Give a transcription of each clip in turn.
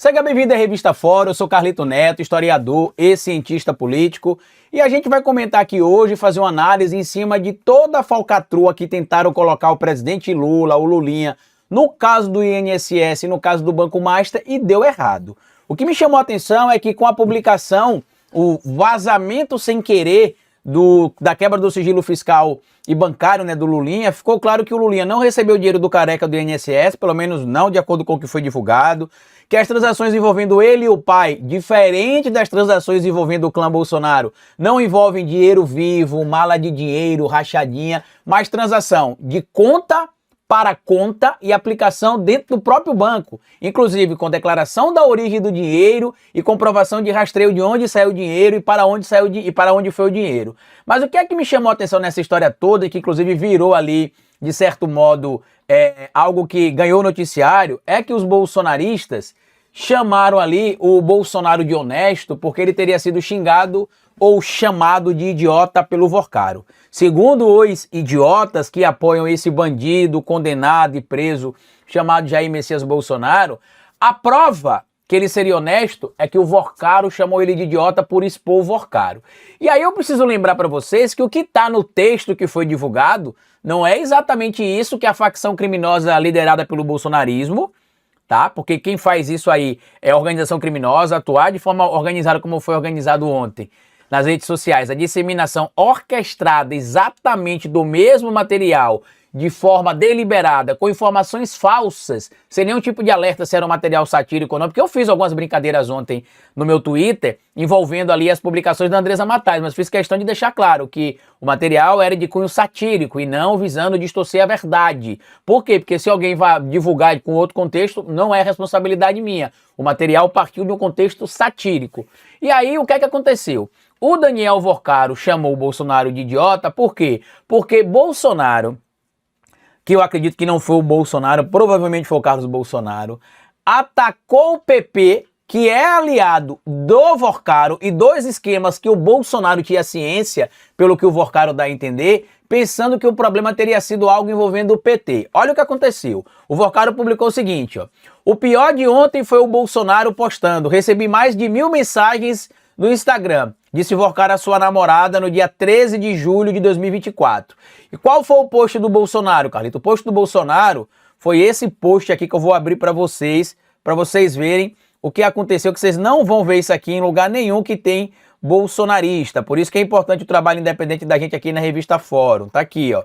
Seja bem-vindo à Revista Fora, eu sou Carlito Neto, historiador e cientista político, e a gente vai comentar aqui hoje, fazer uma análise em cima de toda a falcatrua que tentaram colocar o presidente Lula, o Lulinha, no caso do INSS, no caso do Banco Master, e deu errado. O que me chamou a atenção é que com a publicação, o vazamento sem querer da quebra do sigilo fiscal e bancário, né, do Lulinha, ficou claro que o Lulinha não recebeu o dinheiro do careca do INSS, pelo menos não de acordo com o que foi divulgado, que as transações envolvendo ele e o pai, diferente das transações envolvendo o clã Bolsonaro, não envolvem dinheiro vivo, mala de dinheiro, rachadinha, mas transação de conta para conta e aplicação dentro do próprio banco, inclusive com declaração da origem do dinheiro e comprovação de rastreio de onde saiu o dinheiro e para onde saiu e para onde foi o dinheiro. Mas o que é que me chamou a atenção nessa história toda e que inclusive virou ali, de certo modo, algo que ganhou noticiário, é que os bolsonaristas chamaram ali o Bolsonaro de honesto porque ele teria sido xingado ou chamado de idiota pelo Vorcaro. Segundo os idiotas que apoiam esse bandido condenado e preso chamado Jair Messias Bolsonaro, a prova que ele seria honesto é que o Vorcaro chamou ele de idiota por expor o Vorcaro. E aí eu preciso lembrar para vocês que o que está no texto que foi divulgado não é exatamente isso que a facção criminosa liderada pelo bolsonarismo, tá? Porque quem faz isso aí é a organização criminosa, atuar de forma organizada como foi organizado ontem nas redes sociais, a disseminação orquestrada exatamente do mesmo material, de forma deliberada, com informações falsas, sem nenhum tipo de alerta se era um material satírico ou não, porque eu fiz algumas brincadeiras ontem no meu Twitter, envolvendo ali as publicações da Andressa Matais, mas fiz questão de deixar claro que o material era de cunho satírico e não visando distorcer a verdade. Por quê? Porque se alguém vai divulgar com outro contexto, não é responsabilidade minha. O material partiu de um contexto satírico. E aí, o que é que aconteceu? O Daniel Vorcaro chamou o Bolsonaro de idiota, por quê? Porque Bolsonaro, que eu acredito que não foi o Bolsonaro, provavelmente foi o Carlos Bolsonaro, atacou o PP, que é aliado do Vorcaro e dos esquemas que o Bolsonaro tinha ciência, pelo que o Vorcaro dá a entender, pensando que o problema teria sido algo envolvendo o PT. Olha o que aconteceu. O Vorcaro publicou o seguinte, ó: o pior de ontem foi o Bolsonaro postando, recebi mais de 1000 mensagens no Instagram, disse Vorcaro à sua namorada no dia 13 de julho de 2024. E qual foi o post do Bolsonaro, Carlito? O post do Bolsonaro foi esse post aqui que eu vou abrir para vocês verem o que aconteceu, que vocês não vão ver isso aqui em lugar nenhum que tem bolsonarista. Por isso que é importante o trabalho independente da gente aqui na Revista Fórum. Tá aqui, ó.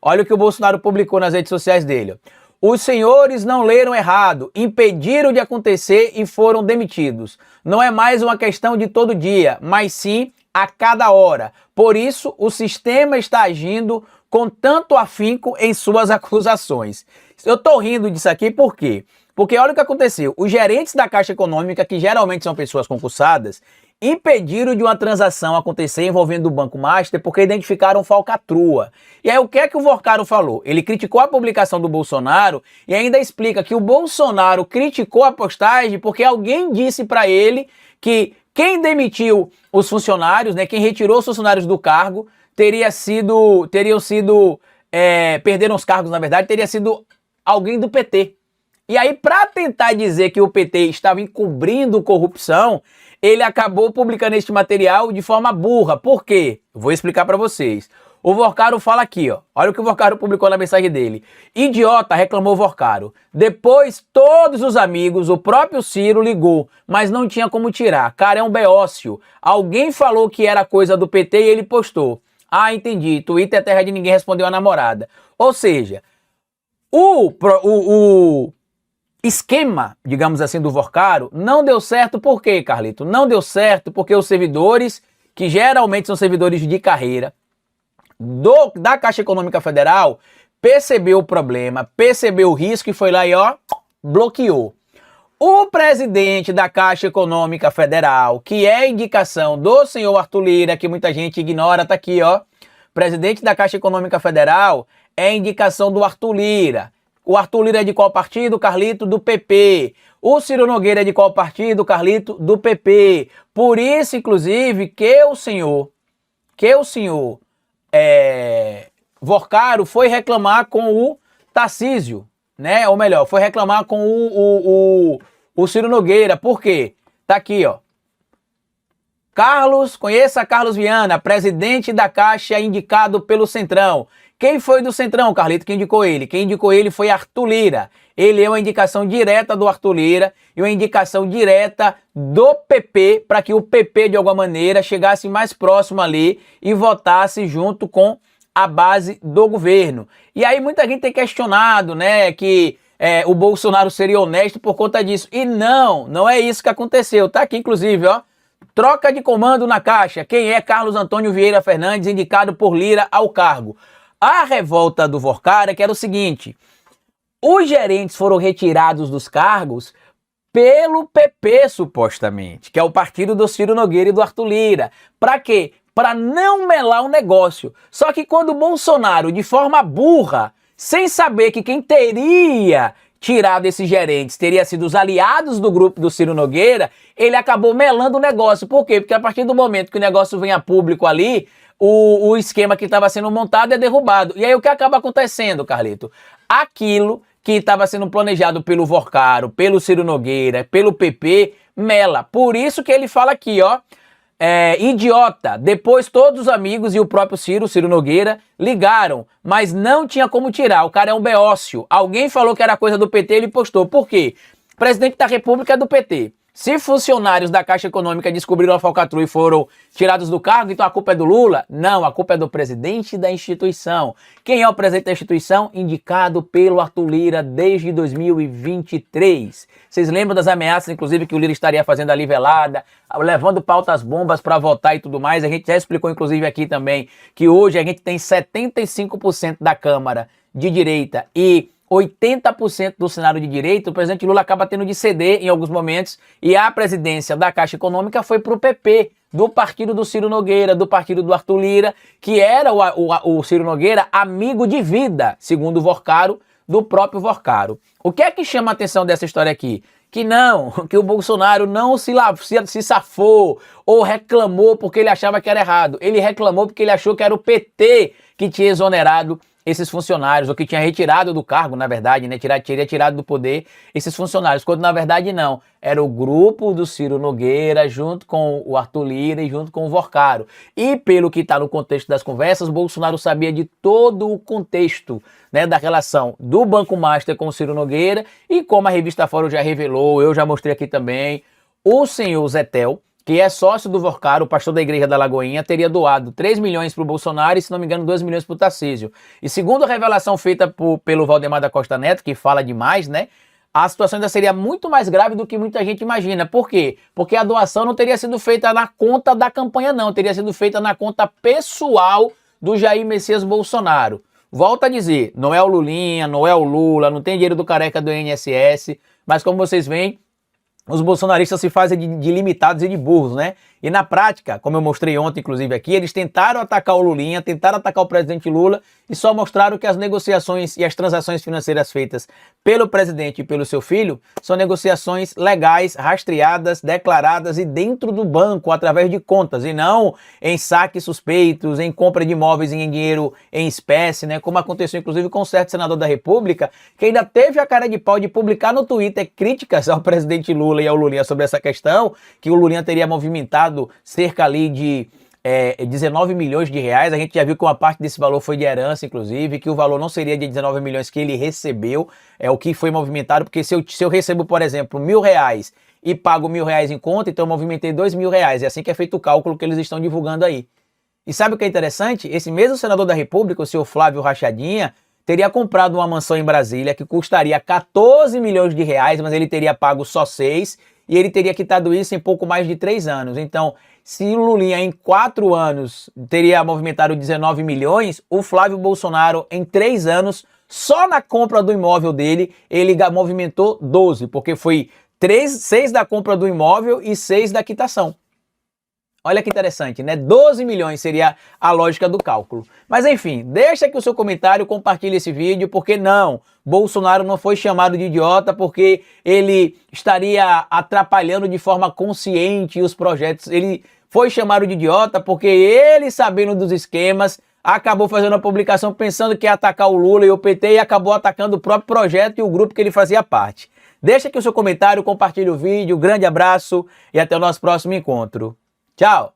Olha o que o Bolsonaro publicou nas redes sociais dele, ó. Os senhores não leram errado, impediram de acontecer e foram demitidos. Não é mais uma questão de todo dia, mas sim a cada hora. Por isso, o sistema está agindo com tanto afinco em suas acusações. Eu tô rindo disso aqui por quê? Porque olha o que aconteceu. Os gerentes da Caixa Econômica, que geralmente são pessoas concursadas, impediram de uma transação acontecer envolvendo o Banco Master porque identificaram falcatrua. E aí o que é que o Vorcaro falou? Ele criticou a publicação do Bolsonaro e ainda explica que o Bolsonaro criticou a postagem porque alguém disse para ele que quem demitiu os funcionários, né, quem retirou os funcionários do cargo, perderam os cargos, na verdade, teria sido alguém do PT. E aí, para tentar dizer que o PT estava encobrindo corrupção, ele acabou publicando este material de forma burra. Por quê? Eu vou explicar para vocês. O Vorcaro fala aqui, ó. Olha o que o Vorcaro publicou na mensagem dele. Idiota, reclamou o Vorcaro. Depois, todos os amigos, o próprio Ciro ligou, mas não tinha como tirar. Cara, é um beócio. Alguém falou que era coisa do PT e ele postou. Ah, entendi. Twitter é terra de ninguém, respondeu a namorada. Ou seja, o esquema, digamos assim, do Vorcaro não deu certo. Por quê, Carlito? Não deu certo porque os servidores, que geralmente são servidores de carreira, da Caixa Econômica Federal, percebeu o problema, percebeu o risco e foi lá e, ó, bloqueou. O presidente da Caixa Econômica Federal, que é indicação do senhor Arthur Lira, que muita gente ignora, tá aqui, ó. Presidente da Caixa Econômica Federal é indicação do Arthur Lira. O Arthur Lira é de qual partido? Carlito, do PP. O Ciro Nogueira é de qual partido? Carlito, do PP. Por isso, inclusive, que o senhor Vorcaro foi reclamar com o Tarcísio, né? Ou melhor, foi reclamar com o Ciro Nogueira. Por quê? Tá aqui, ó. Conheça Carlos Viana, presidente da Caixa indicado pelo Centrão. Quem foi do Centrão, Carlito, que indicou ele? Quem indicou ele foi Arthur Lira. Ele é uma indicação direta do Arthur Lira e uma indicação direta do PP para que o PP, de alguma maneira, chegasse mais próximo ali e votasse junto com a base do governo. E aí muita gente tem questionado, né, que o Bolsonaro seria honesto por conta disso. E não é isso que aconteceu. Tá aqui, inclusive, ó. Troca de comando na Caixa. Quem é Carlos Antônio Vieira Fernandes, indicado por Lira ao cargo? A revolta do Vorcara que era o seguinte: os gerentes foram retirados dos cargos pelo PP, supostamente, que é o partido do Ciro Nogueira e do Arthur Lira. Para quê? Para não melar o negócio. Só que quando o Bolsonaro, de forma burra, sem saber que quem teria tirado esses gerentes teria sido os aliados do grupo do Ciro Nogueira, ele acabou melando o negócio. Por quê? Porque a partir do momento que o negócio vem a público ali, o esquema que estava sendo montado é derrubado. E aí o que acaba acontecendo, Carlito? Aquilo que estava sendo planejado pelo Vorcaro, pelo Ciro Nogueira, pelo PP, mela. Por isso que ele fala aqui, ó, idiota. Depois todos os amigos e o próprio Ciro Nogueira, ligaram, mas não tinha como tirar. O cara é um beócio. Alguém falou que era coisa do PT, ele postou. Por quê? O presidente da República é do PT. Se funcionários da Caixa Econômica descobriram a falcatrua e foram tirados do cargo, então a culpa é do Lula? Não, a culpa é do presidente da instituição. Quem é o presidente da instituição? Indicado pelo Arthur Lira desde 2023. Vocês lembram das ameaças, inclusive, que o Lira estaria fazendo ali velada, levando pautas bombas para votar e tudo mais? A gente já explicou, inclusive, aqui também, que hoje a gente tem 75% da Câmara de direita e 80% do Senado de direita. O presidente Lula acaba tendo de ceder em alguns momentos e a presidência da Caixa Econômica foi para o PP, do partido do Ciro Nogueira, do partido do Arthur Lira, que era o Ciro Nogueira amigo de vida, segundo o Vorcaro, do próprio Vorcaro. O que é que chama a atenção dessa história aqui? Que o Bolsonaro não se safou ou reclamou porque ele achava que era errado. Ele reclamou porque ele achou que era o PT que tinha exonerado esses funcionários, ou que tinha retirado do cargo, na verdade, né? Teria tirado do poder esses funcionários, quando na verdade não. Era o grupo do Ciro Nogueira, junto com o Arthur Lira e junto com o Vorcaro. E pelo que está no contexto das conversas, Bolsonaro sabia de todo o contexto, né, da relação do Banco Master com o Ciro Nogueira, e como a revista Fórum já revelou, eu já mostrei aqui também, o senhor Zetel, que é sócio do Vorcaro, o pastor da Igreja da Lagoinha, teria doado 3 milhões para o Bolsonaro e, se não me engano, 2 milhões para o Tarcísio. E segundo a revelação feita pelo Valdemar da Costa Neto, que fala demais, né, a situação ainda seria muito mais grave do que muita gente imagina. Por quê? Porque a doação não teria sido feita na conta da campanha, não. Teria sido feita na conta pessoal do Jair Messias Bolsonaro. Volto a dizer, não é o Lulinha, não é o Lula, não tem dinheiro do careca do INSS, mas como vocês veem, os bolsonaristas se fazem de limitados e de burros, né? E na prática, como eu mostrei ontem, inclusive aqui, eles tentaram atacar o Lulinha, tentaram atacar o presidente Lula e só mostraram que as negociações e as transações financeiras feitas pelo presidente e pelo seu filho são negociações legais, rastreadas, declaradas e dentro do banco, através de contas, e não em saques suspeitos, em compra de imóveis em dinheiro em espécie, né? Como aconteceu, inclusive, com um certo senador da República, que ainda teve a cara de pau de publicar no Twitter críticas ao presidente Lula e ao Lulinha sobre essa questão, que o Lulinha teria movimentado cerca ali de 19 milhões de reais. A gente já viu que uma parte desse valor foi de herança, inclusive, que o valor não seria de 19 milhões que ele recebeu, o que foi movimentado, porque se eu recebo, por exemplo, R$1.000 e pago R$1.000 em conta, então eu movimentei R$2.000. É assim que é feito o cálculo que eles estão divulgando aí. E sabe o que é interessante? Esse mesmo senador da República, o senhor Flávio Rachadinha, teria comprado uma mansão em Brasília que custaria 14 milhões de reais, mas ele teria pago só 6, e ele teria quitado isso em pouco mais de 3 anos. Então, se o Lulinha em 4 anos teria movimentado 19 milhões, o Flávio Bolsonaro em 3 anos, só na compra do imóvel dele, ele movimentou 12, porque foi 6 da compra do imóvel e 6 da quitação. Olha que interessante, né? 12 milhões seria a lógica do cálculo. Mas enfim, deixa aqui o seu comentário, compartilhe esse vídeo, porque não, Bolsonaro não foi chamado de idiota porque ele estaria atrapalhando de forma consciente os projetos. Ele foi chamado de idiota porque ele, sabendo dos esquemas, acabou fazendo a publicação pensando que ia atacar o Lula e o PT e acabou atacando o próprio projeto e o grupo que ele fazia parte. Deixa aqui o seu comentário, compartilhe o vídeo, grande abraço e até o nosso próximo encontro. Tchau!